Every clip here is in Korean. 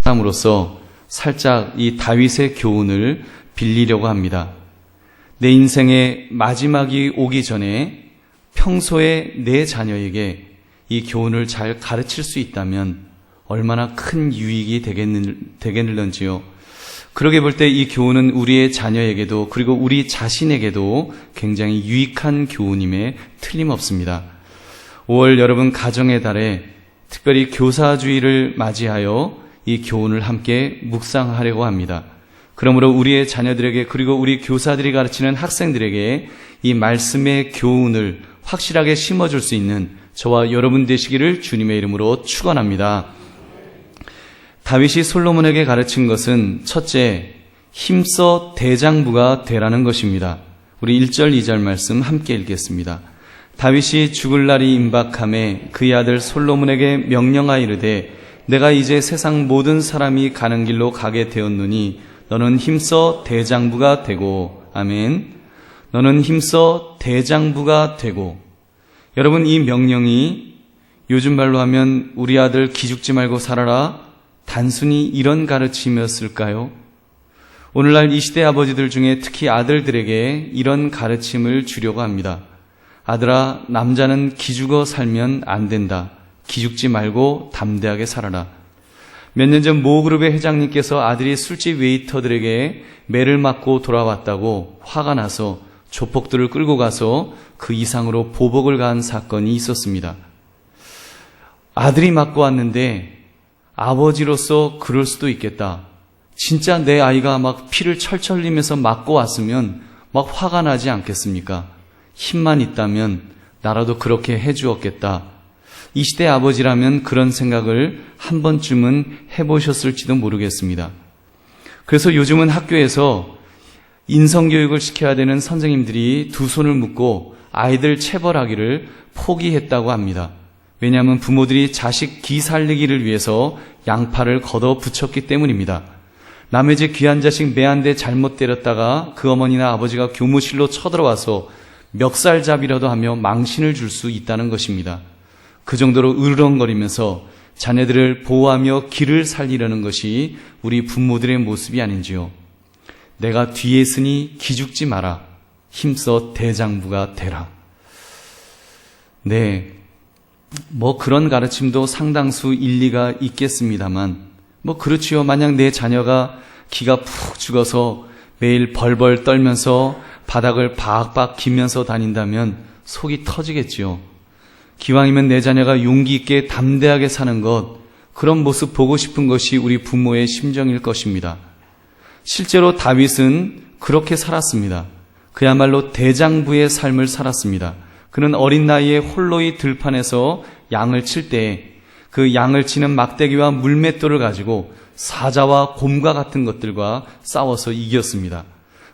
함으로써 살짝 이 다윗의 교훈을 빌리려고 합니다. 내 인생의 마지막이 오기 전에 평소에 내 자녀에게 이 교훈을 잘 가르칠 수 있다면 얼마나 큰 유익이 되겠는지요. 그러게 볼 때 이 교훈은 우리의 자녀에게도 그리고 우리 자신에게도 굉장히 유익한 교훈임에 틀림없습니다. 5월 여러분 가정의 달에 특별히 교사주의를 맞이하여 이 교훈을 함께 묵상하려고 합니다. 그러므로 우리의 자녀들에게 그리고 우리 교사들이 가르치는 학생들에게 이 말씀의 교훈을 확실하게 심어줄 수 있는 저와 여러분 되시기를 주님의 이름으로 축원합니다. 다윗이 솔로몬에게 가르친 것은 첫째, 힘써 대장부가 되라는 것입니다. 우리 1절 2절 말씀 함께 읽겠습니다. 다윗이 죽을 날이 임박함에 그의 아들 솔로몬에게 명령하여 이르되 내가 이제 세상 모든 사람이 가는 길로 가게 되었노니 너는 힘써 대장부가 되고 아멘. 너는 힘써 대장부가 되고. 여러분, 이 명령이 요즘 말로 하면 우리 아들 기죽지 말고 살아라 단순히 이런 가르침이었을까요? 오늘날 이 시대 아버지들 중에 특히 아들들에게 이런 가르침을 주려고 합니다. 아들아, 남자는 기죽어 살면 안 된다. 기죽지 말고 담대하게 살아라. 몇 년 전 모그룹의 회장님께서 아들이 술집 웨이터들에게 매를 맞고 돌아왔다고 화가 나서 조폭들을 끌고 가서 그 이상으로 보복을 가한 사건이 있었습니다. 아들이 맞고 왔는데 아버지로서 그럴 수도 있겠다. 진짜 내 아이가 막 피를 철철 흘리면서 맞고 왔으면 막 화가 나지 않겠습니까? 힘만 있다면 나라도 그렇게 해주었겠다. 이 시대 아버지라면 그런 생각을 한 번쯤은 해보셨을지도 모르겠습니다. 그래서 요즘은 학교에서 인성교육을 시켜야 되는 선생님들이 두 손을 묶고 아이들 체벌하기를 포기했다고 합니다. 왜냐하면 부모들이 자식 기 살리기를 위해서 양팔을 걷어 붙였기 때문입니다. 남의 집 귀한 자식 매 한 대 잘못 때렸다가 그 어머니나 아버지가 교무실로 쳐들어와서 멱살잡이라도 하며 망신을 줄 수 있다는 것입니다. 그 정도로 으르렁거리면서 자녀들을 보호하며 기를 살리려는 것이 우리 부모들의 모습이 아닌지요. 내가 뒤에 있으니 기죽지 마라. 힘써 대장부가 되라. 네, 뭐 그런 가르침도 상당수 일리가 있겠습니다만 그렇지요. 만약 내 자녀가 기가 푹 죽어서 매일 벌벌 떨면서 바닥을 박박 기면서 다닌다면 속이 터지겠지요. 기왕이면 내 자녀가 용기 있게 담대하게 사는 것, 그런 모습 보고 싶은 것이 우리 부모의 심정일 것입니다. 실제로 다윗은 그렇게 살았습니다. 그야말로 대장부의 삶을 살았습니다. 그는 어린 나이에 홀로이 들판에서 양을 칠 때 그 양을 치는 막대기와 물맷돌을 가지고 사자와 곰과 같은 것들과 싸워서 이겼습니다.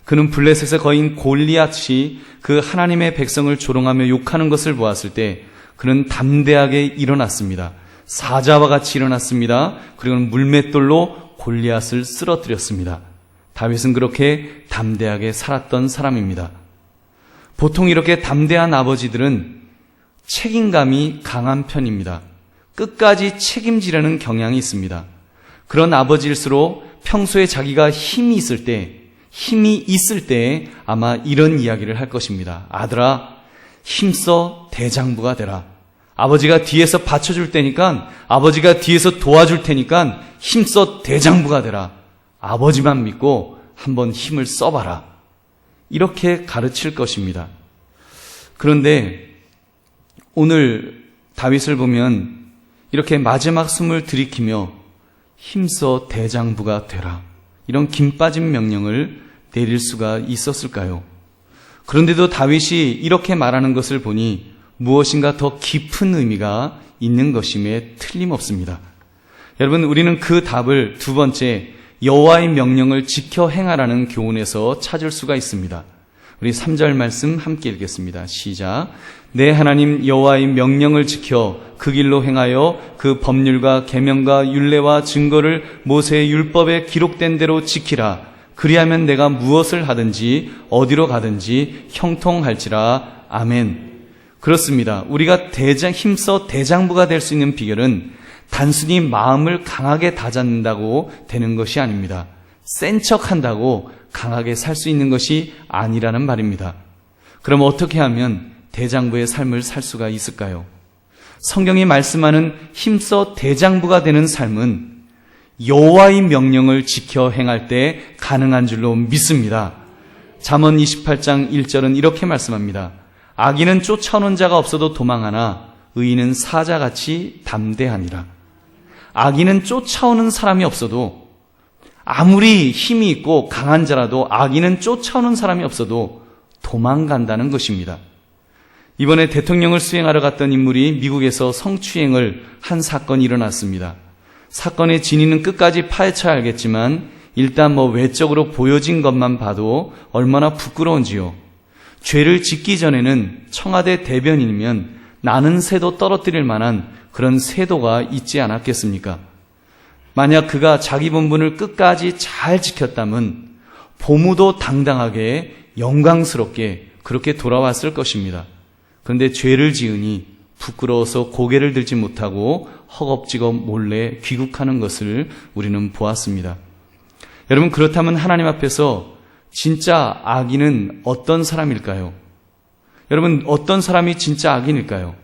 그는 블레셋의 거인 골리앗이 그 하나님의 백성을 조롱하며 욕하는 것을 보았을 때 그는 담대하게 일어났습니다. 사자와 같이 일어났습니다. 그리고 물맷돌로 골리앗을 쓰러뜨렸습니다. 다윗은 그렇게 담대하게 살았던 사람입니다. 보통 이렇게 담대한 아버지들은 책임감이 강한 편입니다. 끝까지 책임지려는 경향이 있습니다. 그런 아버지일수록 평소에 자기가 힘이 있을 때 아마 이런 이야기를 할 것입니다. 아들아, 힘써 대장부가 되라. 아버지가 뒤에서 받쳐줄 테니까, 아버지가 뒤에서 도와줄 테니까 힘써 대장부가 되라. 아버지만 믿고 한번 힘을 써봐라. 이렇게 가르칠 것입니다. 그런데 오늘 다윗을 보면 이렇게 마지막 숨을 들이키며 힘써 대장부가 되라. 이런 김 빠진 명령을 내릴 수가 있었을까요? 그런데도 다윗이 이렇게 말하는 것을 보니 무엇인가 더 깊은 의미가 있는 것임에 틀림없습니다. 여러분, 우리는 그 답을 두 번째, 여호와의 명령을 지켜 행하라는 교훈에서 찾을 수가 있습니다. 우리 3절 말씀 함께 읽겠습니다. 시작. 내 하나님 여호와의 명령을 지켜 그 길로 행하여 그 법률과 계명과 율례와 증거를 모세의 율법에 기록된 대로 지키라. 그리하면 내가 무엇을 하든지 어디로 가든지 형통할지라. 아멘. 그렇습니다. 우리가 힘써 대장부가 될 수 있는 비결은 단순히 마음을 강하게 다잡는다고 되는 것이 아닙니다. 센 척한다고 강하게 살 수 있는 것이 아니라는 말입니다. 그럼 어떻게 하면 대장부의 삶을 살 수가 있을까요? 성경이 말씀하는 힘써 대장부가 되는 삶은 여호와의 명령을 지켜 행할 때 가능한 줄로 믿습니다. 잠언 28장 1절은 이렇게 말씀합니다. 악인은 쫓아오는 자가 없어도 도망하나 의인은 사자같이 담대하니라. 악인은 쫓아오는 사람이 없어도, 아무리 힘이 있고 강한 자라도 악인은 쫓아오는 사람이 없어도 도망간다는 것입니다. 이번에 대통령을 수행하러 갔던 인물이 미국에서 성추행을 한 사건이 일어났습니다. 사건의 진위는 끝까지 파헤쳐야 알겠지만 일단 외적으로 보여진 것만 봐도 얼마나 부끄러운지요. 죄를 짓기 전에는 청와대 대변인이면 나는 새도 떨어뜨릴 만한 그런 세도가 있지 않았겠습니까? 만약 그가 자기 본분을 끝까지 잘 지켰다면 보무도 당당하게 영광스럽게 그렇게 돌아왔을 것입니다. 그런데 죄를 지으니 부끄러워서 고개를 들지 못하고 허겁지겁 몰래 귀국하는 것을 우리는 보았습니다. 여러분, 그렇다면 하나님 앞에서 진짜 악인은 어떤 사람일까요? 여러분, 어떤 사람이 진짜 악인일까요?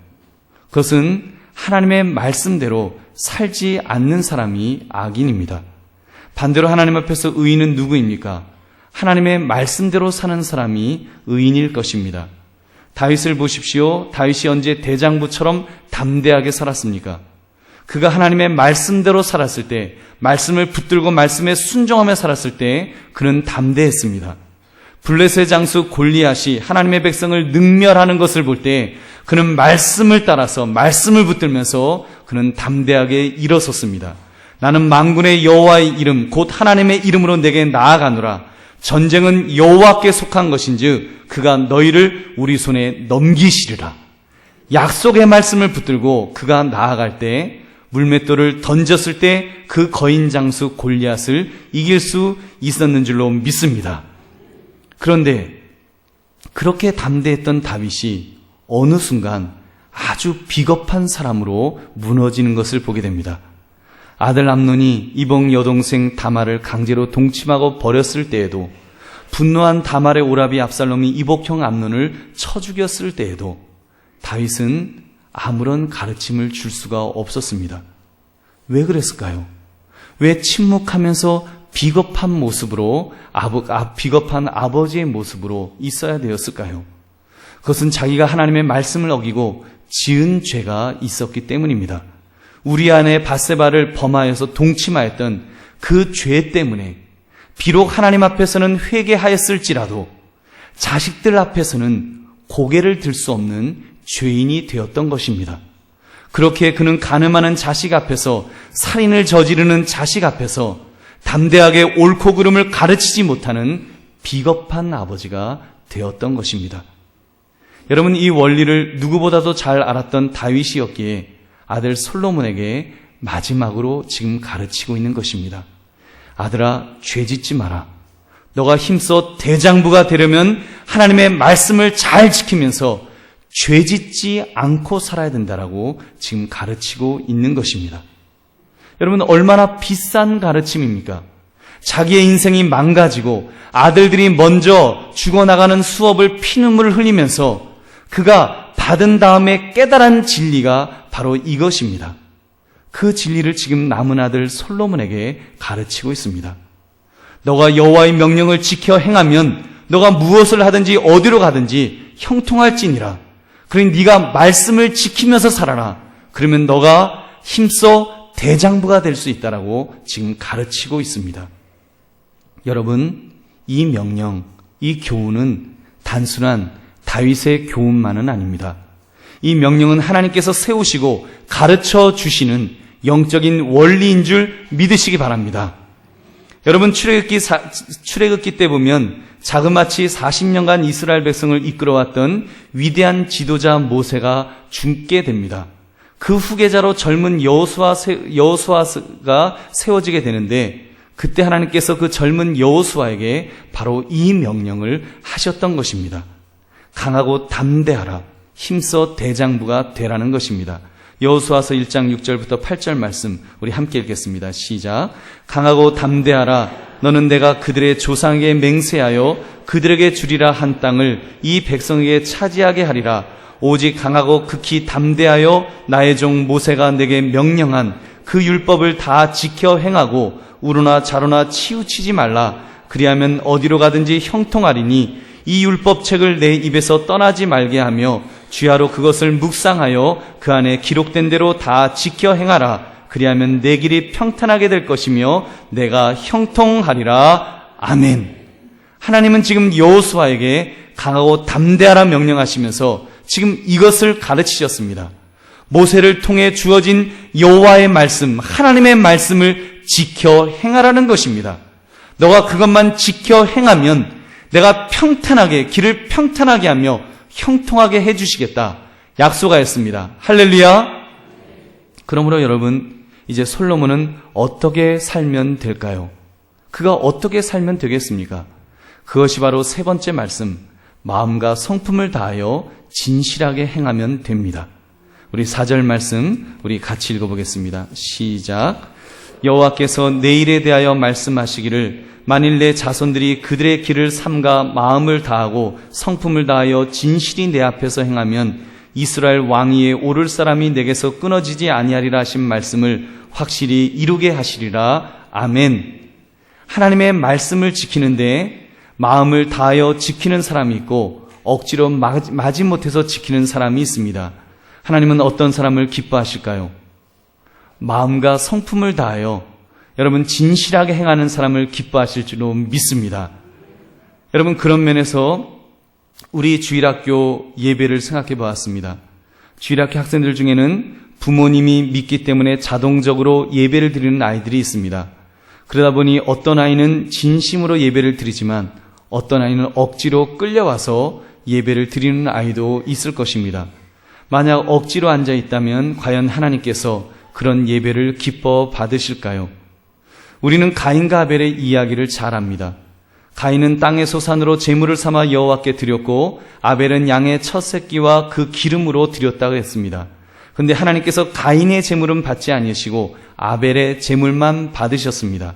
그것은 하나님의 말씀대로 살지 않는 사람이 악인입니다. 반대로 하나님 앞에서 의인은 누구입니까? 하나님의 말씀대로 사는 사람이 의인일 것입니다. 다윗을 보십시오. 다윗이 언제 대장부처럼 담대하게 살았습니까? 그가 하나님의 말씀대로 살았을 때, 말씀을 붙들고 말씀에 순종하며 살았을 때 그는 담대했습니다. 블레셋의 장수 골리앗이 하나님의 백성을 능멸하는 것을 볼 때 그는 말씀을 따라서 말씀을 붙들면서 그는 담대하게 일어섰습니다. 나는 만군의 여호와의 이름 곧 하나님의 이름으로 내게 나아가노라. 전쟁은 여호와께 속한 것인즉 그가 너희를 우리 손에 넘기시리라. 약속의 말씀을 붙들고 그가 나아갈 때, 물맷돌을 던졌을 때 그 거인 장수 골리앗을 이길 수 있었는 줄로 믿습니다. 그런데 그렇게 담대했던 다윗이 어느 순간 아주 비겁한 사람으로 무너지는 것을 보게 됩니다. 아들 암논이 이복 여동생 다말을 강제로 동침하고 버렸을 때에도, 분노한 다말의 오라비 압살롬이 이복형 암논을 쳐 죽였을 때에도 다윗은 아무런 가르침을 줄 수가 없었습니다. 왜 그랬을까요? 왜 침묵하면서 비겁한 모습으로, 비겁한 아버지의 모습으로 있어야 되었을까요? 그것은 자기가 하나님의 말씀을 어기고 지은 죄가 있었기 때문입니다. 우리 아내 밧세바를 범하여서 동침하였던 그 죄 때문에 비록 하나님 앞에서는 회개하였을지라도 자식들 앞에서는 고개를 들 수 없는 죄인이 되었던 것입니다. 그렇게 그는 간음하는 자식 앞에서, 살인을 저지르는 자식 앞에서 담대하게 옳고 그름을 가르치지 못하는 비겁한 아버지가 되었던 것입니다. 여러분, 이 원리를 누구보다도 잘 알았던 다윗이었기에 아들 솔로몬에게 마지막으로 지금 가르치고 있는 것입니다. 아들아, 죄짓지 마라. 너가 힘써 대장부가 되려면 하나님의 말씀을 잘 지키면서 죄짓지 않고 살아야 된다라고 지금 가르치고 있는 것입니다. 여러분, 얼마나 비싼 가르침입니까? 자기의 인생이 망가지고 아들들이 먼저 죽어나가는 수업을 피눈물을 흘리면서 그가 받은 다음에 깨달은 진리가 바로 이것입니다. 그 진리를 지금 남은 아들 솔로몬에게 가르치고 있습니다. 너가 여호와의 명령을 지켜 행하면 너가 무엇을 하든지 어디로 가든지 형통할지니라. 그러니 네가 말씀을 지키면서 살아라. 그러면 너가 힘써 대장부가 될 수 있다라고 지금 가르치고 있습니다. 여러분, 이 명령, 이 교훈은 단순한 다윗의 교훈만은 아닙니다. 이 명령은 하나님께서 세우시고 가르쳐 주시는 영적인 원리인 줄 믿으시기 바랍니다. 여러분, 출애굽기 때 보면 자그마치 40년간 이스라엘 백성을 이끌어왔던 위대한 지도자 모세가 죽게 됩니다. 그 후계자로 젊은 여호수아가 세워지게 되는데, 그때 하나님께서 그 젊은 여호수아에게 바로 이 명령을 하셨던 것입니다. 강하고 담대하라. 힘써 대장부가 되라는 것입니다. 여호수아서 1장 6절부터 8절 말씀 우리 함께 읽겠습니다. 시작. 강하고 담대하라. 너는 내가 그들의 조상에게 맹세하여 그들에게 주리라 한 땅을 이 백성에게 차지하게 하리라. 오직 강하고 극히 담대하여 나의 종 모세가 내게 명령한 그 율법을 다 지켜 행하고 우로나 좌로나 치우치지 말라. 그리하면 어디로 가든지 형통하리니 이 율법책을 내 입에서 떠나지 말게 하며 주야로 그것을 묵상하여 그 안에 기록된 대로 다 지켜 행하라. 그리하면 내 길이 평탄하게 될 것이며 내가 형통하리라. 아멘. 하나님은 지금 여호수아에게 강하고 담대하라 명령하시면서 지금 이것을 가르치셨습니다. 모세를 통해 주어진 여호와의 말씀, 하나님의 말씀을 지켜 행하라는 것입니다. 너가 그것만 지켜 행하면 내가 평탄하게, 길을 평탄하게 하며 형통하게 해주시겠다 약속하였습니다. 할렐루야. 그러므로 여러분, 이제 솔로몬은 어떻게 살면 될까요? 그가 어떻게 살면 되겠습니까? 그것이 바로 세 번째 말씀, 마음과 성품을 다하여 진실하게 행하면 됩니다. 우리 4절 말씀 우리 같이 읽어보겠습니다. 시작. 여호와께서 내 일에 대하여 말씀하시기를 만일 내 자손들이 그들의 길을 삼가 마음을 다하고 성품을 다하여 진실이 내 앞에서 행하면 이스라엘 왕위에 오를 사람이 내게서 끊어지지 아니하리라 하신 말씀을 확실히 이루게 하시리라. 아멘. 하나님의 말씀을 지키는데 마음을 다하여 지키는 사람이 있고 억지로 마지못해서 지키는 사람이 있습니다. 하나님은 어떤 사람을 기뻐하실까요? 마음과 성품을 다하여 여러분 진실하게 행하는 사람을 기뻐하실 줄로 믿습니다. 여러분 그런 면에서 우리 주일학교 예배를 생각해 보았습니다. 주일학교 학생들 중에는 부모님이 믿기 때문에 자동적으로 예배를 드리는 아이들이 있습니다. 그러다 보니 어떤 아이는 진심으로 예배를 드리지만 어떤 아이는 억지로 끌려와서 예배를 드리는 아이도 있을 것입니다. 만약 억지로 앉아 있다면 과연 하나님께서 그런 예배를 기뻐 받으실까요? 우리는 가인과 아벨의 이야기를 잘 압니다. 가인은 땅의 소산으로 제물을 삼아 여호와께 드렸고 아벨은 양의 첫 새끼와 그 기름으로 드렸다고 했습니다. 그런데 하나님께서 가인의 제물은 받지 아니하시고 아벨의 제물만 받으셨습니다.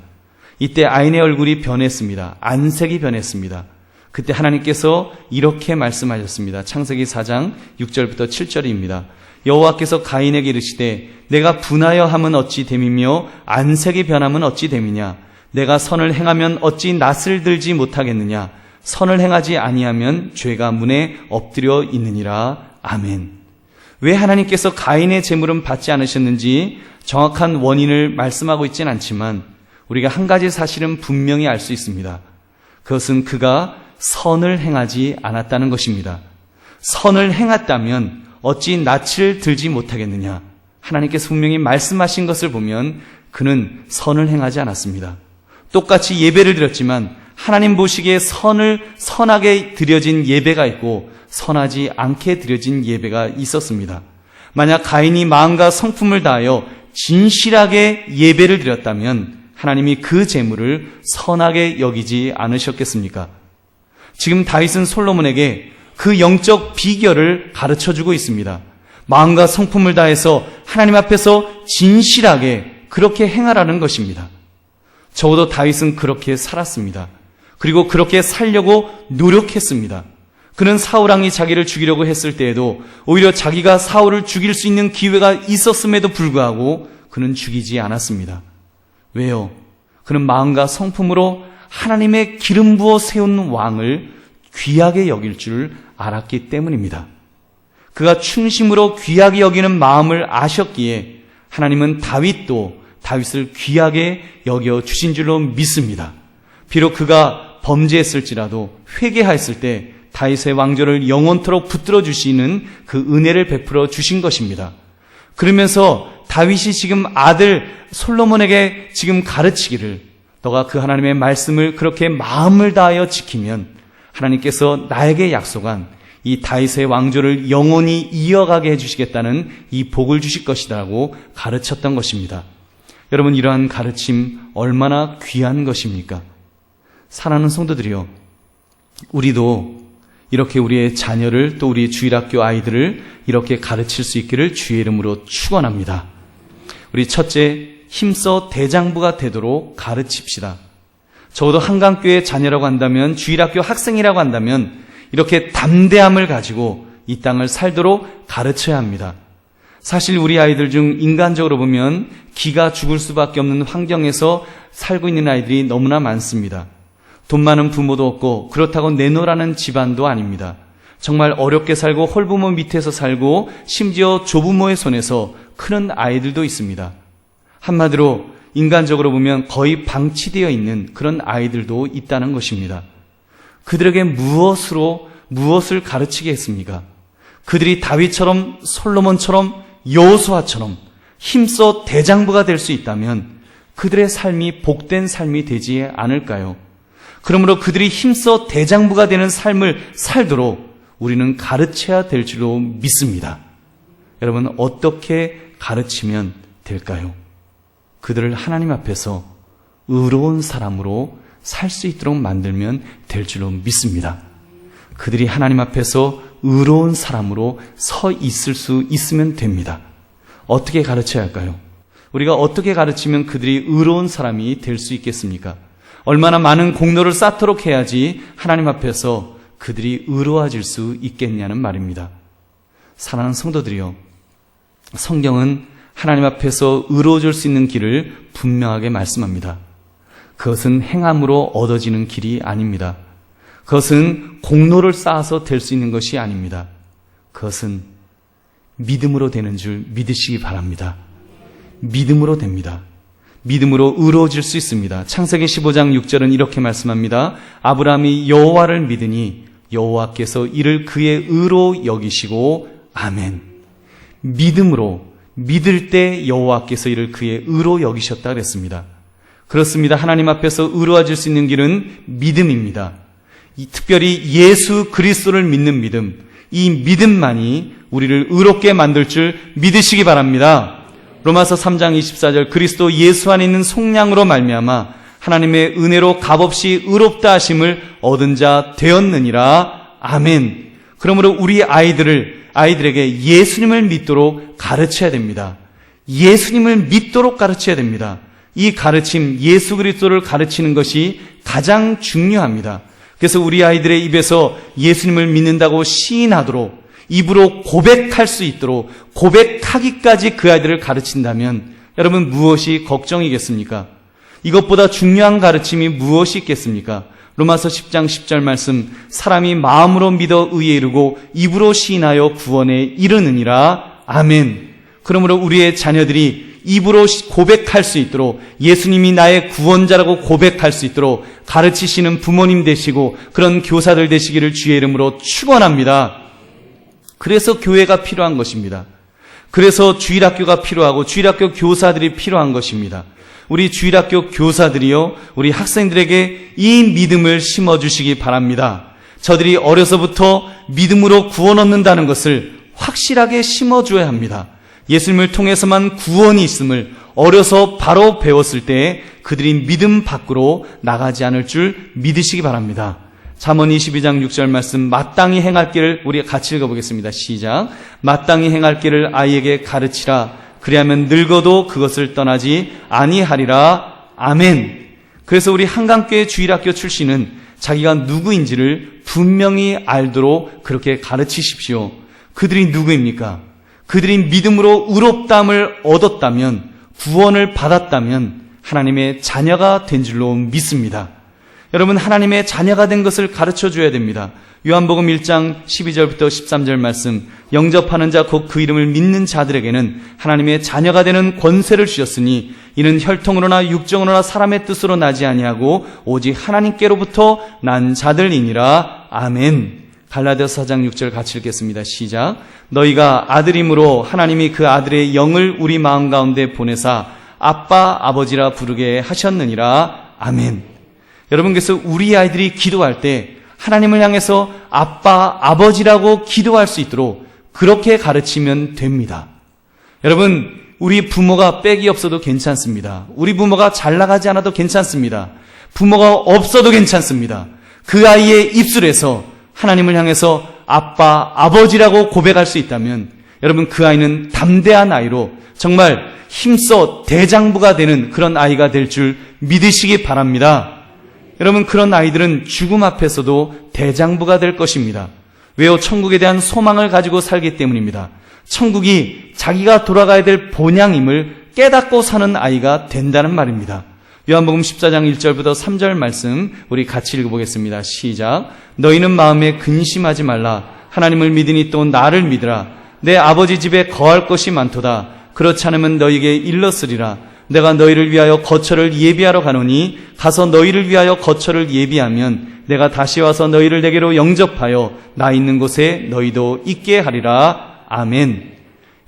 이때 아인의 얼굴이 변했습니다. 안색이 변했습니다. 그때 하나님께서 이렇게 말씀하셨습니다. 창세기 4장 6절부터 7절입니다. 여호와께서 가인에게 이르시되 내가 분하여 함은 어찌 됨이며 안색이 변함은 어찌 됨이냐. 내가 선을 행하면 어찌 낯을 들지 못하겠느냐. 선을 행하지 아니하면 죄가 문에 엎드려 있느니라. 아멘. 왜 하나님께서 가인의 제물은 받지 않으셨는지 정확한 원인을 말씀하고 있지는 않지만 우리가 한 가지 사실은 분명히 알 수 있습니다. 그것은 그가 선을 행하지 않았다는 것입니다. 선을 행했다면 어찌 낯을 들지 못하겠느냐. 하나님께서 분명히 말씀하신 것을 보면 그는 선을 행하지 않았습니다. 똑같이 예배를 드렸지만 하나님 보시기에 선하게 드려진 예배가 있고 선하지 않게 드려진 예배가 있었습니다. 만약 가인이 마음과 성품을 다하여 진실하게 예배를 드렸다면 하나님이 그 제물을 선하게 여기지 않으셨겠습니까? 지금 다윗은 솔로몬에게 그 영적 비결을 가르쳐주고 있습니다. 마음과 성품을 다해서 하나님 앞에서 진실하게 그렇게 행하라는 것입니다. 적어도 다윗은 그렇게 살았습니다. 그리고 그렇게 살려고 노력했습니다. 그는 사울왕이 자기를 죽이려고 했을 때에도 오히려 자기가 사울을 죽일 수 있는 기회가 있었음에도 불구하고 그는 죽이지 않았습니다. 왜요? 그는 마음과 성품으로 하나님의 기름 부어 세운 왕을 귀하게 여길 줄 알았기 때문입니다. 그가 충심으로 귀하게 여기는 마음을 아셨기에 하나님은 다윗을 귀하게 여겨 주신 줄로 믿습니다. 비록 그가 범죄했을지라도 회개하였을 때 다윗의 왕조를 영원토록 붙들어 주시는 그 은혜를 베풀어 주신 것입니다. 그러면서 다윗이 지금 아들 솔로몬에게 지금 가르치기를 너가 그 하나님의 말씀을 그렇게 마음을 다하여 지키면 하나님께서 나에게 약속한 이 다윗의 왕조를 영원히 이어가게 해주시겠다는 이 복을 주실 것이라고 가르쳤던 것입니다. 여러분 이러한 가르침 얼마나 귀한 것입니까? 사랑하는 성도들이여, 우리도 이렇게 우리의 자녀를 또 우리 주일학교 아이들을 이렇게 가르칠 수 있기를 주의 이름으로 축원합니다. 우리 첫째, 힘써 대장부가 되도록 가르칩시다. 적어도 한강교회 자녀라고 한다면, 주일학교 학생이라고 한다면 이렇게 담대함을 가지고 이 땅을 살도록 가르쳐야 합니다. 사실 우리 아이들 중 인간적으로 보면 기가 죽을 수밖에 없는 환경에서 살고 있는 아이들이 너무나 많습니다. 돈 많은 부모도 없고 그렇다고 내놓으라는 집안도 아닙니다. 정말 어렵게 살고 홀부모 밑에서 살고 심지어 조부모의 손에서 크는 아이들도 있습니다. 한마디로 인간적으로 보면 거의 방치되어 있는 그런 아이들도 있다는 것입니다. 그들에게 무엇을 가르치겠습니까? 그들이 다윗처럼, 솔로몬처럼, 여호수아처럼 힘써 대장부가 될 수 있다면 그들의 삶이 복된 삶이 되지 않을까요? 그러므로 그들이 힘써 대장부가 되는 삶을 살도록 우리는 가르쳐야 될 줄로 믿습니다. 여러분, 어떻게 가르치면 될까요? 그들을 하나님 앞에서 의로운 사람으로 살 수 있도록 만들면 될 줄로 믿습니다. 그들이 하나님 앞에서 의로운 사람으로 서 있을 수 있으면 됩니다. 어떻게 가르쳐야 할까요? 우리가 어떻게 가르치면 그들이 의로운 사람이 될 수 있겠습니까? 얼마나 많은 공로를 쌓도록 해야지 하나님 앞에서 그들이 의로워질 수 있겠냐는 말입니다. 사랑하는 성도들이요, 성경은 하나님 앞에서 의로워질 수 있는 길을 분명하게 말씀합니다. 그것은 행함으로 얻어지는 길이 아닙니다. 그것은 공로를 쌓아서 될 수 있는 것이 아닙니다. 그것은 믿음으로 되는 줄 믿으시기 바랍니다. 믿음으로 됩니다. 믿음으로 의로워질 수 있습니다. 창세기 15장 6절은 이렇게 말씀합니다. 아브라함이 여호와를 믿으니 여호와께서 이를 그의 의로 여기시고 아멘. 믿음으로 믿을 때 여호와께서 이를 그의 의로 여기셨다 그랬습니다. 그렇습니다. 하나님 앞에서 의로워질 수 있는 길은 믿음입니다. 특별히 예수 그리스도를 믿는 믿음, 이 믿음만이 우리를 의롭게 만들 줄 믿으시기 바랍니다. 로마서 3장 24절, 그리스도 예수 안에 있는 속량으로 말미암아 하나님의 은혜로 값없이 의롭다 하심을 얻은 자 되었느니라. 아멘. 그러므로 우리 아이들에게 예수님을 믿도록 가르쳐야 됩니다. 예수님을 믿도록 가르쳐야 됩니다. 이 가르침, 예수 그리스도를 가르치는 것이 가장 중요합니다. 그래서 우리 아이들의 입에서 예수님을 믿는다고 시인하도록, 입으로 고백할 수 있도록, 고백하기까지 그 아이들을 가르친다면 여러분, 무엇이 걱정이겠습니까? 이것보다 중요한 가르침이 무엇이 있겠습니까? 로마서 10장 10절 말씀, 사람이 마음으로 믿어 의에 이르고 입으로 시인하여 구원에 이르느니라. 아멘. 그러므로 우리의 자녀들이 입으로 고백할 수 있도록, 예수님이 나의 구원자라고 고백할 수 있도록 가르치시는 부모님 되시고 그런 교사들 되시기를 주의 이름으로 축원합니다. 그래서 교회가 필요한 것입니다. 그래서 주일학교가 필요하고 주일학교 교사들이 필요한 것입니다. 우리 주일학교 교사들이요, 우리 학생들에게 이 믿음을 심어주시기 바랍니다. 저들이 어려서부터 믿음으로 구원 얻는다는 것을 확실하게 심어줘야 합니다. 예수님을 통해서만 구원이 있음을 어려서 바로 배웠을 때 그들이 믿음 밖으로 나가지 않을 줄 믿으시기 바랍니다. 잠언 22장 6절 말씀, 마땅히 행할 길을 우리가 같이 읽어보겠습니다. 시작. 마땅히 행할 길을 아이에게 가르치라. 그리하면 늙어도 그것을 떠나지 아니하리라. 아멘. 그래서 우리 한강교회 주일학교 출신은 자기가 누구인지를 분명히 알도록 그렇게 가르치십시오. 그들이 누구입니까? 그들이 믿음으로 의롭다함을 얻었다면, 구원을 받았다면 하나님의 자녀가 된 줄로 믿습니다. 여러분, 하나님의 자녀가 된 것을 가르쳐줘야 됩니다. 요한복음 1장 12절부터 13절 말씀, 영접하는 자 곧 그 이름을 믿는 자들에게는 하나님의 자녀가 되는 권세를 주셨으니 이는 혈통으로나 육정으로나 사람의 뜻으로 나지 아니하고 오직 하나님께로부터 난 자들이니라. 아멘. 갈라디아서 4장 6절 같이 읽겠습니다. 시작. 너희가 아들임으로 하나님이 그 아들의 영을 우리 마음 가운데 보내사 아빠 아버지라 부르게 하셨느니라. 아멘. 여러분, 그래서 우리 아이들이 기도할 때 하나님을 향해서 아빠 아버지라고 기도할 수 있도록 그렇게 가르치면 됩니다. 여러분, 우리 부모가 빽이 없어도 괜찮습니다. 우리 부모가 잘 나가지 않아도 괜찮습니다. 부모가 없어도 괜찮습니다. 그 아이의 입술에서 하나님을 향해서 아빠, 아버지라고 고백할 수 있다면 여러분 그 아이는 담대한 아이로 정말 힘써 대장부가 되는 그런 아이가 될 줄 믿으시기 바랍니다. 여러분 그런 아이들은 죽음 앞에서도 대장부가 될 것입니다. 왜요? 천국에 대한 소망을 가지고 살기 때문입니다. 천국이 자기가 돌아가야 될 본향임을 깨닫고 사는 아이가 된다는 말입니다. 요한복음 14장 1절부터 3절 말씀 우리 같이 읽어보겠습니다. 시작. 너희는 마음에 근심하지 말라. 하나님을 믿으니 또 나를 믿으라. 내 아버지 집에 거할 것이 많도다. 그렇지 않으면 너희에게 일렀으리라. 내가 너희를 위하여 거처를 예비하러 가노니 가서 너희를 위하여 거처를 예비하면 내가 다시 와서 너희를 내게로 영접하여 나 있는 곳에 너희도 있게 하리라. 아멘.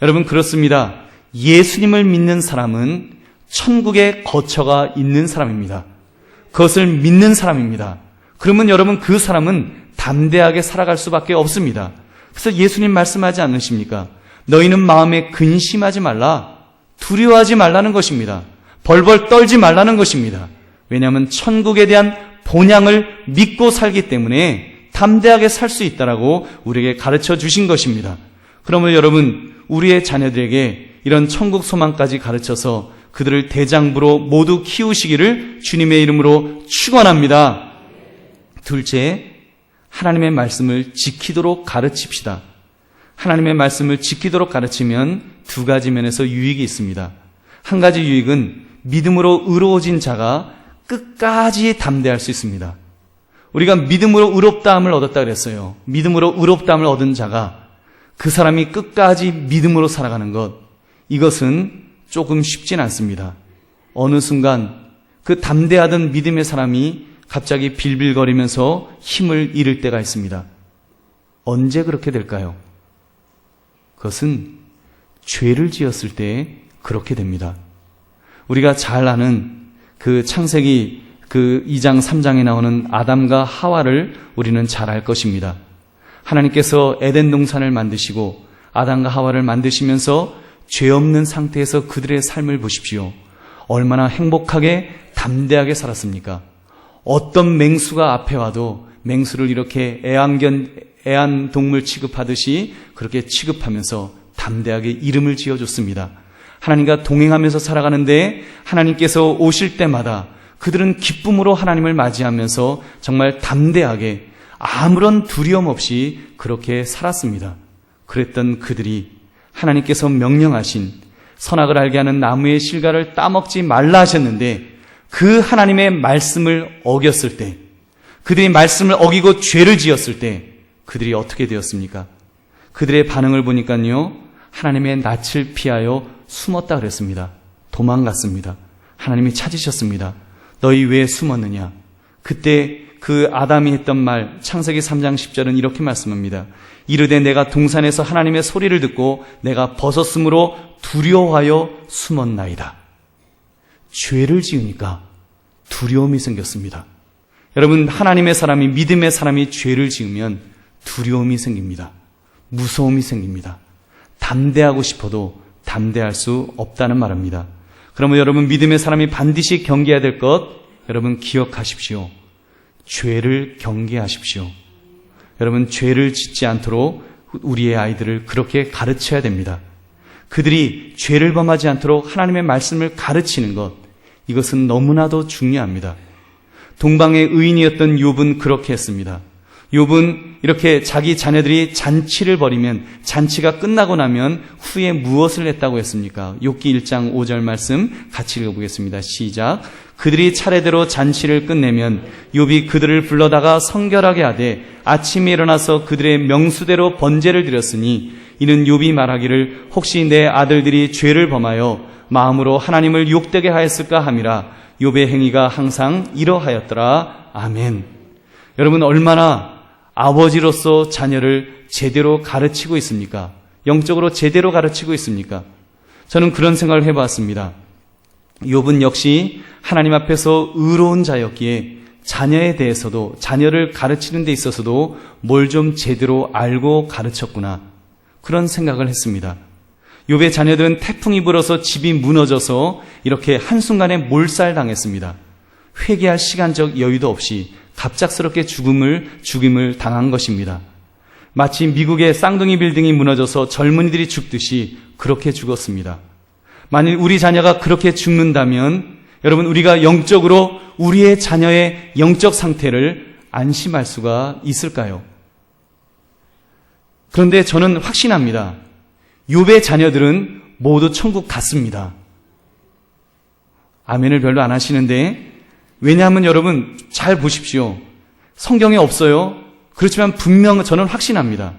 여러분 그렇습니다. 예수님을 믿는 사람은 천국에 거처가 있는 사람입니다. 그것을 믿는 사람입니다. 그러면 여러분 그 사람은 담대하게 살아갈 수밖에 없습니다. 그래서 예수님 말씀하지 않으십니까? 너희는 마음에 근심하지 말라. 두려워하지 말라는 것입니다. 벌벌 떨지 말라는 것입니다. 왜냐하면 천국에 대한 본향을 믿고 살기 때문에 담대하게 살 수 있다라고 우리에게 가르쳐 주신 것입니다. 그러면 여러분 우리의 자녀들에게 이런 천국 소망까지 가르쳐서 그들을 대장부로 모두 키우시기를 주님의 이름으로 축원합니다. 둘째, 하나님의 말씀을 지키도록 가르칩시다. 하나님의 말씀을 지키도록 가르치면 두 가지 면에서 유익이 있습니다. 한 가지 유익은 믿음으로 의로워진 자가 끝까지 담대할 수 있습니다. 우리가 믿음으로 의롭다함을 얻었다 그랬어요. 믿음으로 의롭다함을 얻은 자가 그 사람이 끝까지 믿음으로 살아가는 것, 이것은 조금 쉽진 않습니다. 어느 순간 그 담대하던 믿음의 사람이 갑자기 빌빌거리면서 힘을 잃을 때가 있습니다. 언제 그렇게 될까요? 그것은 죄를 지었을 때 그렇게 됩니다. 우리가 잘 아는 그 창세기 그 2장 3장에 나오는 아담과 하와를 우리는 잘 알 것입니다. 하나님께서 에덴 동산을 만드시고 아담과 하와를 만드시면서 죄 없는 상태에서 그들의 삶을 보십시오. 얼마나 행복하게 담대하게 살았습니까? 어떤 맹수가 앞에 와도 맹수를 이렇게 애완동물 취급하듯이 그렇게 취급하면서 담대하게 이름을 지어줬습니다. 하나님과 동행하면서 살아가는데 하나님께서 오실 때마다 그들은 기쁨으로 하나님을 맞이하면서 정말 담대하게 아무런 두려움 없이 그렇게 살았습니다. 그랬던 그들이 하나님께서 명령하신 선악을 알게 하는 나무의 실과를 따먹지 말라 하셨는데 그 하나님의 말씀을 어겼을 때, 그들이 말씀을 어기고 죄를 지었을 때 그들이 어떻게 되었습니까? 그들의 반응을 보니까요, 하나님의 낯을 피하여 숨었다 그랬습니다. 도망갔습니다. 하나님이 찾으셨습니다. 너희 왜 숨었느냐? 그때 그 아담이 했던 말, 창세기 3장 10절은 이렇게 말씀합니다. 이르되 내가 동산에서 하나님의 소리를 듣고 내가 벗었으므로 두려워하여 숨었나이다. 죄를 지으니까 두려움이 생겼습니다. 여러분, 하나님의 사람이, 믿음의 사람이 죄를 지으면 두려움이 생깁니다. 무서움이 생깁니다. 담대하고 싶어도 담대할 수 없다는 말입니다. 그러면 여러분, 믿음의 사람이 반드시 경계해야 될 것, 여러분 기억하십시오. 죄를 경계하십시오. 여러분, 죄를 짓지 않도록 우리의 아이들을 그렇게 가르쳐야 됩니다. 그들이 죄를 범하지 않도록 하나님의 말씀을 가르치는 것, 이것은 너무나도 중요합니다. 동방의 의인이었던 욥은 그렇게 했습니다. 욥은 이렇게 자기 자녀들이 잔치를 벌이면, 잔치가 끝나고 나면 후에 무엇을 했다고 했습니까? 욥기 1장 5절 말씀 같이 읽어보겠습니다. 시작. 그들이 차례대로 잔치를 끝내면 욥이 그들을 불러다가 성결하게 하되 아침에 일어나서 그들의 명수대로 번제를 드렸으니 이는 욥이 말하기를 혹시 내 아들들이 죄를 범하여 마음으로 하나님을 욕되게 하였을까 함이라. 욥의 행위가 항상 이러하였더라. 아멘. 여러분, 얼마나 아버지로서 자녀를 제대로 가르치고 있습니까? 영적으로 제대로 가르치고 있습니까? 저는 그런 생각을 해봤습니다. 욥은 역시 하나님 앞에서 의로운 자였기에 자녀에 대해서도, 자녀를 가르치는 데 있어서도 뭘 좀 제대로 알고 가르쳤구나, 그런 생각을 했습니다. 욥의 자녀들은 태풍이 불어서 집이 무너져서 이렇게 한순간에 몰살당했습니다. 회개할 시간적 여유도 없이 갑작스럽게 죽임을 당한 것입니다. 마치 미국의 쌍둥이 빌딩이 무너져서 젊은이들이 죽듯이 그렇게 죽었습니다. 만일 우리 자녀가 그렇게 죽는다면 여러분, 우리가 영적으로 우리의 자녀의 영적 상태를 안심할 수가 있을까요? 그런데 저는 확신합니다. 욥의 자녀들은 모두 천국 갔습니다. 아멘을 별로 안 하시는데, 왜냐하면 여러분 잘 보십시오. 성경에 없어요. 그렇지만 분명 저는 확신합니다.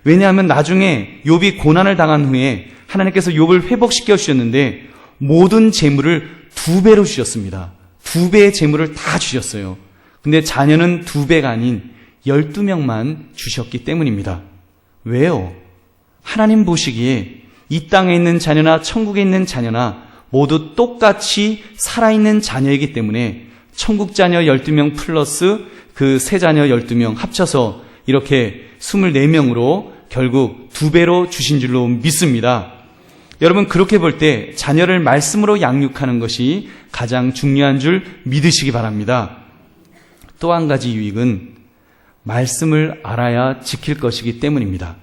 왜냐하면 나중에 욥이 고난을 당한 후에 하나님께서 욥을 회복시켜 주셨는데 모든 재물을 2배로 주셨습니다. 2배의 재물을 다 주셨어요. 근데 자녀는 2배가 아닌 12명만 주셨기 때문입니다. 왜요? 하나님 보시기에 이 땅에 있는 자녀나 천국에 있는 자녀나 모두 똑같이 살아있는 자녀이기 때문에 천국 자녀 12명 플러스 그 세 자녀 12명 합쳐서 이렇게 24명으로 결국 2배로 주신 줄로 믿습니다. 여러분, 그렇게 볼 때 자녀를 말씀으로 양육하는 것이 가장 중요한 줄 믿으시기 바랍니다. 또 한 가지 유익은 말씀을 알아야 지킬 것이기 때문입니다.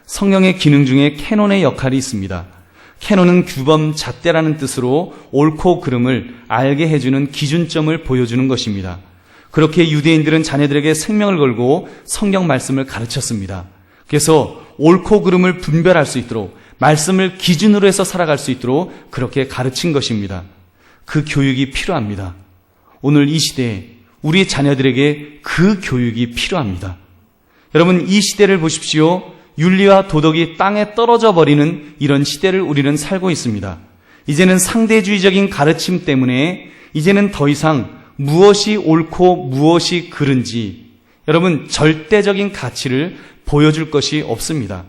성령의 기능 중에 캐논의 역할이 있습니다. 캐논은 규범, 잣대라는 뜻으로 옳고 그름을 알게 해주는 기준점을 보여주는 것입니다. 그렇게 유대인들은 자녀들에게 생명을 걸고 성경 말씀을 가르쳤습니다. 그래서 옳고 그름을 분별할 수 있도록 말씀을 기준으로 해서 살아갈 수 있도록 그렇게 가르친 것입니다. 그 교육이 필요합니다. 오늘 이 시대에 우리 자녀들에게 그 교육이 필요합니다. 여러분, 이 시대를 보십시오. 윤리와 도덕이 땅에 떨어져 버리는 이런 시대를 우리는 살고 있습니다. 이제는 상대주의적인 가르침 때문에 이제는 더 이상 무엇이 옳고 무엇이 그른지 여러분 절대적인 가치를 보여줄 것이 없습니다.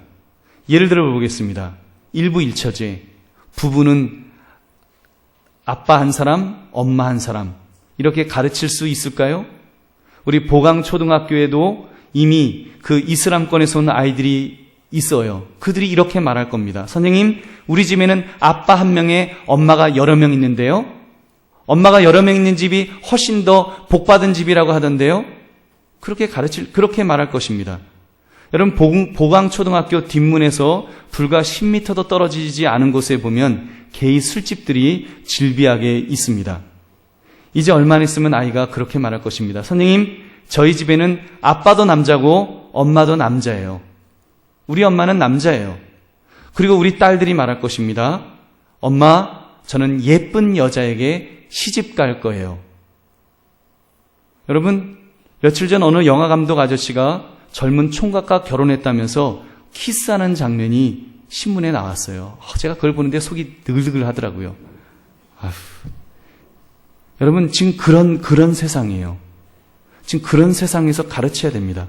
예를 들어 보겠습니다. 일부 일처제, 부부는 아빠 한 사람, 엄마 한 사람 이렇게 가르칠 수 있을까요? 우리 보강초등학교에도 이미 그 이슬람권에서 온 아이들이 있어요. 그들이 이렇게 말할 겁니다. 선생님, 우리 집에는 아빠 한 명에 엄마가 여러 명 있는데요. 엄마가 여러 명 있는 집이 훨씬 더 복받은 집이라고 하던데요. 그렇게 말할 것입니다. 여러분, 보강초등학교 뒷문에서 불과 10m도 떨어지지 않은 곳에 보면 게이 술집들이 질비하게 있습니다. 이제 얼마 안 있으면 아이가 그렇게 말할 것입니다. 선생님, 저희 집에는 아빠도 남자고 엄마도 남자예요. 우리 엄마는 남자예요. 그리고 우리 딸들이 말할 것입니다. 엄마, 저는 예쁜 여자에게 시집 갈 거예요. 여러분, 며칠 전 어느 영화 감독 아저씨가 젊은 총각과 결혼했다면서 키스하는 장면이 신문에 나왔어요. 제가 그걸 보는데 속이 느글느글 하더라고요. 여러분, 지금 그런 세상이에요. 지금 그런 세상에서 가르쳐야 됩니다.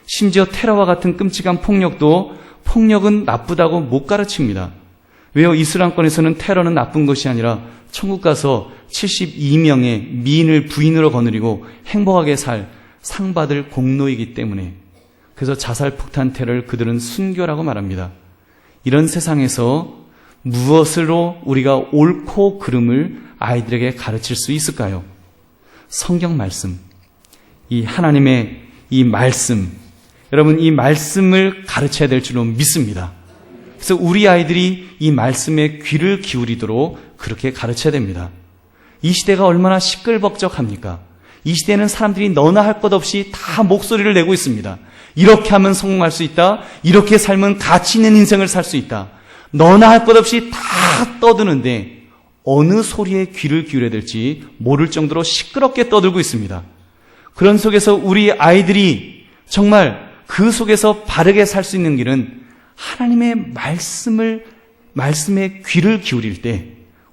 심지어 테러와 같은 끔찍한 폭력은 나쁘다고 못 가르칩니다. 왜요? 이슬람권에서는 테러는 나쁜 것이 아니라 천국 가서 72명의 미인을 부인으로 거느리고 행복하게 살 상받을 공로이기 때문에, 그래서 자살폭탄 테러를 그들은 순교라고 말합니다. 이런 세상에서 무엇으로 우리가 옳고 그름을 아이들에게 가르칠 수 있을까요? 성경 말씀, 이 하나님의 이 말씀, 여러분 이 말씀을 가르쳐야 될 줄로 믿습니다. 그래서 우리 아이들이 이 말씀에 귀를 기울이도록 그렇게 가르쳐야 됩니다. 이 시대가 얼마나 시끌벅적합니까? 이 시대는 사람들이 너나 할 것 없이 다 목소리를 내고 있습니다. 이렇게 하면 성공할 수 있다. 이렇게 살면 가치 있는 인생을 살 수 있다. 너나 할 것 없이 다 떠드는데 어느 소리에 귀를 기울여야 될지 모를 정도로 시끄럽게 떠들고 있습니다. 그런 속에서 우리 아이들이 정말 그 속에서 바르게 살 수 있는 길은 하나님의 말씀에 귀를 기울일 때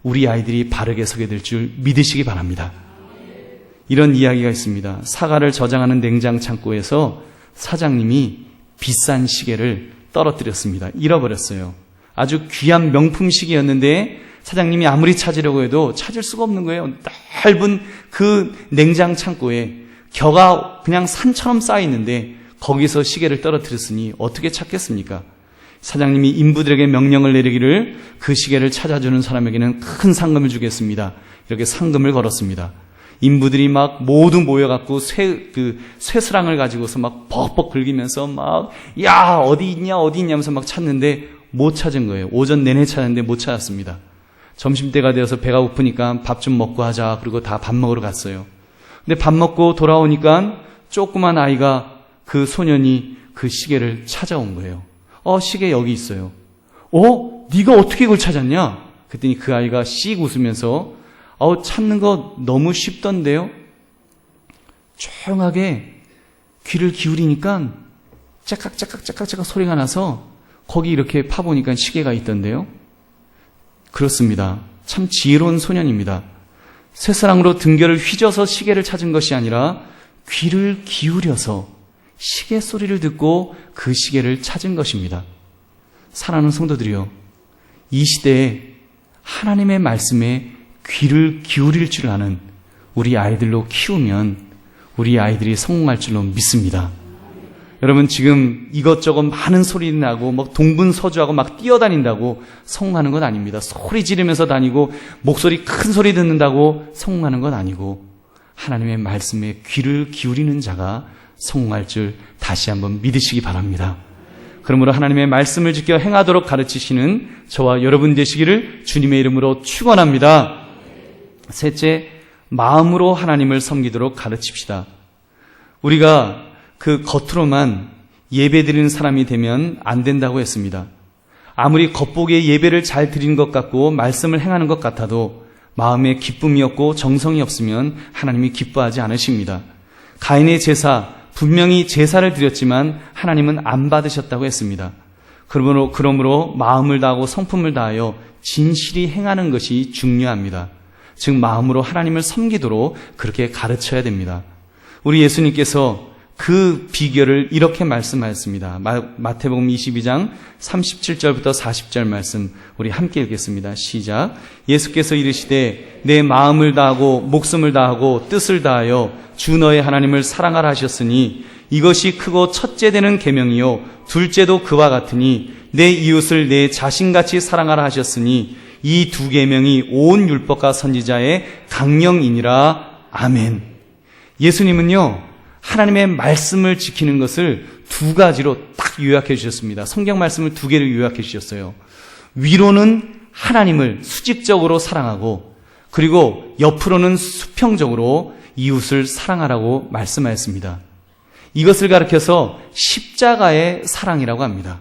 우리 아이들이 바르게 서게 될 줄 믿으시기 바랍니다. 이런 이야기가 있습니다. 사과를 저장하는 냉장 창고에서 사장님이 비싼 시계를 떨어뜨렸습니다. 잃어버렸어요. 아주 귀한 명품 시계였는데 사장님이 아무리 찾으려고 해도 찾을 수가 없는 거예요. 넓은 그 냉장 창고에 겨가 그냥 산처럼 쌓여있는데 거기서 시계를 떨어뜨렸으니 어떻게 찾겠습니까? 사장님이 인부들에게 명령을 내리기를 그 시계를 찾아주는 사람에게는 큰 상금을 주겠습니다. 이렇게 상금을 걸었습니다. 인부들이 막 모두 모여갖고 쇠스랑을 가지고서 막 벅벅 긁으면서 막, 야, 어디 있냐 하면서 막 찾는데 못 찾은 거예요. 오전 내내 찾았는데 못 찾았습니다. 점심때가 되어서 배가 고프니까 밥 좀 먹고 하자. 그리고 다 밥 먹으러 갔어요. 근데 밥 먹고 돌아오니까 조그만 아이가, 그 소년이 그 시계를 찾아온 거예요. 시계 여기 있어요. 네가 어떻게 그걸 찾았냐? 그랬더니 그 아이가 씩 웃으면서 찾는 거 너무 쉽던데요? 조용하게 귀를 기울이니까 째깍째깍째깍째깍 소리가 나서 거기 이렇게 파보니까 시계가 있던데요? 그렇습니다. 참 지혜로운 소년입니다. 쇠사랑으로 등결을 휘저어서 시계를 찾은 것이 아니라 귀를 기울여서 시계 소리를 듣고 그 시계를 찾은 것입니다. 사랑하는 성도들이여, 이 시대에 하나님의 말씀에 귀를 기울일 줄 아는 우리 아이들로 키우면 우리 아이들이 성공할 줄로 믿습니다. 여러분, 지금 이것저것 많은 소리 나고 막 동분서주하고 막 뛰어다닌다고 성공하는 건 아닙니다. 소리 지르면서 다니고 목소리 큰 소리 듣는다고 성공하는 건 아니고 하나님의 말씀에 귀를 기울이는 자가 성공할 줄 다시 한번 믿으시기 바랍니다. 그러므로 하나님의 말씀을 지켜 행하도록 가르치시는 저와 여러분 되시기를 주님의 이름으로 축원합니다. 셋째, 마음으로 하나님을 섬기도록 가르칩시다. 우리가 그 겉으로만 예배드리는 사람이 되면 안 된다고 했습니다. 아무리 겉보기에 예배를 잘 드리는 것 같고 말씀을 행하는 것 같아도 마음에 기쁨이 없고 정성이 없으면 하나님이 기뻐하지 않으십니다. 가인의 제사, 분명히 제사를 드렸지만 하나님은 안 받으셨다고 했습니다. 그러므로 마음을 다하고 성품을 다하여 진실이 행하는 것이 중요합니다. 즉 마음으로 하나님을 섬기도록 그렇게 가르쳐야 됩니다. 우리 예수님께서 그 비결을 이렇게 말씀하셨습니다. 마태복음 22장 37절부터 40절 말씀 우리 함께 읽겠습니다. 시작. 예수께서 이르시되 내 마음을 다하고 목숨을 다하고 뜻을 다하여 주 너의 하나님을 사랑하라 하셨으니 이것이 크고 첫째 되는 계명이요 둘째도 그와 같으니 내 이웃을 내 자신같이 사랑하라 하셨으니 이 두 계명이 온 율법과 선지자의 강령이니라. 아멘. 예수님은요, 하나님의 말씀을 지키는 것을 두 가지로 딱 요약해 주셨습니다. 성경 말씀을 두 개를 요약해 주셨어요. 위로는 하나님을 수직적으로 사랑하고, 그리고 옆으로는 수평적으로 이웃을 사랑하라고 말씀하였습니다. 이것을 가르쳐서 십자가의 사랑이라고 합니다.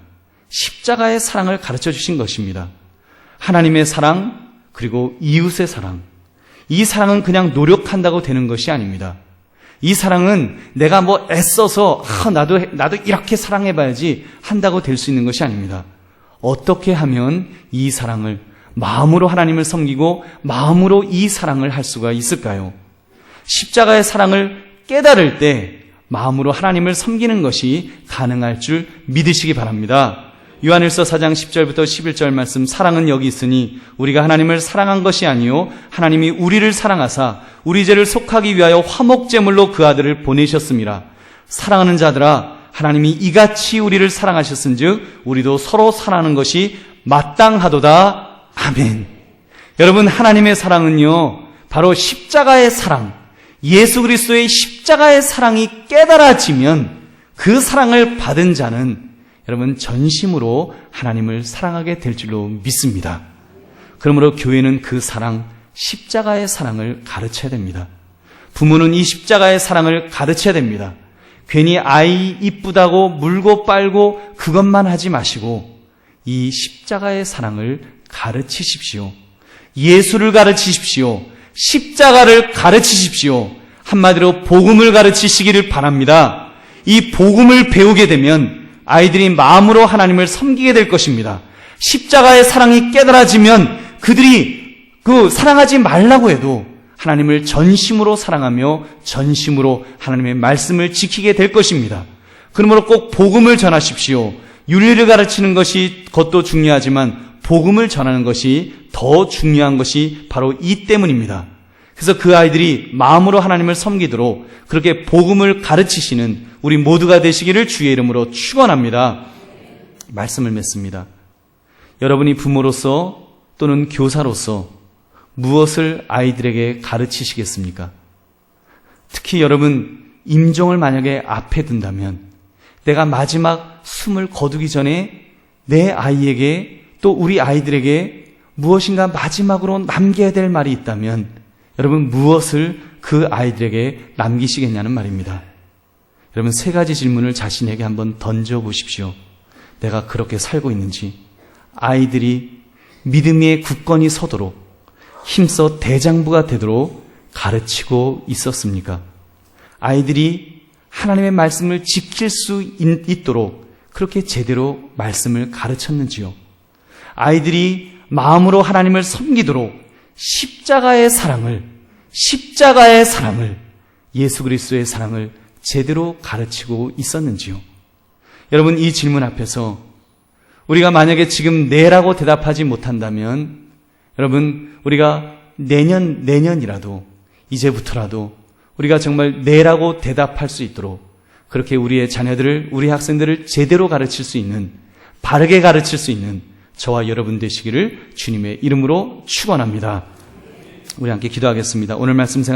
십자가의 사랑을 가르쳐 주신 것입니다. 하나님의 사랑, 그리고 이웃의 사랑. 이 사랑은 그냥 노력한다고 되는 것이 아닙니다. 이 사랑은 내가 뭐 애써서 나도 이렇게 사랑해봐야지 한다고 될 수 있는 것이 아닙니다. 어떻게 하면 이 사랑을 마음으로 하나님을 섬기고 마음으로 이 사랑을 할 수가 있을까요? 십자가의 사랑을 깨달을 때 마음으로 하나님을 섬기는 것이 가능할 줄 믿으시기 바랍니다. 요한일서 4장 10절부터 11절 말씀, 사랑은 여기 있으니 우리가 하나님을 사랑한 것이 아니요 하나님이 우리를 사랑하사 우리 죄를 속하기 위하여 화목제물로 그 아들을 보내셨습니다. 사랑하는 자들아, 하나님이 이같이 우리를 사랑하셨은즉 우리도 서로 사랑하는 것이 마땅하도다. 아멘. 여러분, 하나님의 사랑은요 바로 십자가의 사랑, 예수 그리스도의 십자가의 사랑이 깨달아지면 그 사랑을 받은 자는 여러분 전심으로 하나님을 사랑하게 될 줄로 믿습니다. 그러므로 교회는 그 사랑, 십자가의 사랑을 가르쳐야 됩니다. 부모는 이 십자가의 사랑을 가르쳐야 됩니다. 괜히 아이 이쁘다고 물고 빨고 그것만 하지 마시고 이 십자가의 사랑을 가르치십시오. 예수를 가르치십시오. 십자가를 가르치십시오. 한마디로 복음을 가르치시기를 바랍니다. 이 복음을 배우게 되면 아이들이 마음으로 하나님을 섬기게 될 것입니다. 십자가의 사랑이 깨달아지면 그들이 사랑하지 말라고 해도 하나님을 전심으로 사랑하며 전심으로 하나님의 말씀을 지키게 될 것입니다. 그러므로 꼭 복음을 전하십시오. 윤리를 가르치는 것도 중요하지만 복음을 전하는 것이 더 중요한 것이 바로 이 때문입니다. 그래서 그 아이들이 마음으로 하나님을 섬기도록 그렇게 복음을 가르치시는 우리 모두가 되시기를 주의 이름으로 축원합니다. 말씀을 맺습니다. 여러분이 부모로서 또는 교사로서 무엇을 아이들에게 가르치시겠습니까? 특히 여러분 임종을 만약에 앞에 둔다면 내가 마지막 숨을 거두기 전에 내 아이에게 또 우리 아이들에게 무엇인가 마지막으로 남겨야 될 말이 있다면 여러분 무엇을 그 아이들에게 남기시겠냐는 말입니다. 여러분 세 가지 질문을 자신에게 한번 던져보십시오. 내가 그렇게 살고 있는지, 아이들이 믿음의 굳건히 서도록 힘써 대장부가 되도록 가르치고 있었습니까? 아이들이 하나님의 말씀을 지킬 수 있도록 그렇게 제대로 말씀을 가르쳤는지요? 아이들이 마음으로 하나님을 섬기도록 십자가의 사랑을, 예수 그리스도의 사랑을 제대로 가르치고 있었는지요? 여러분 이 질문 앞에서 우리가 만약에 지금 네라고 대답하지 못한다면 여러분 우리가 내년이라도 이제부터라도 우리가 정말 네라고 대답할 수 있도록 그렇게 우리의 자녀들을, 우리 학생들을 제대로 가르칠 수 있는, 바르게 가르칠 수 있는 저와 여러분 되시기를 주님의 이름으로 축원합니다. 우리 함께 기도하겠습니다. 오늘 말씀 생활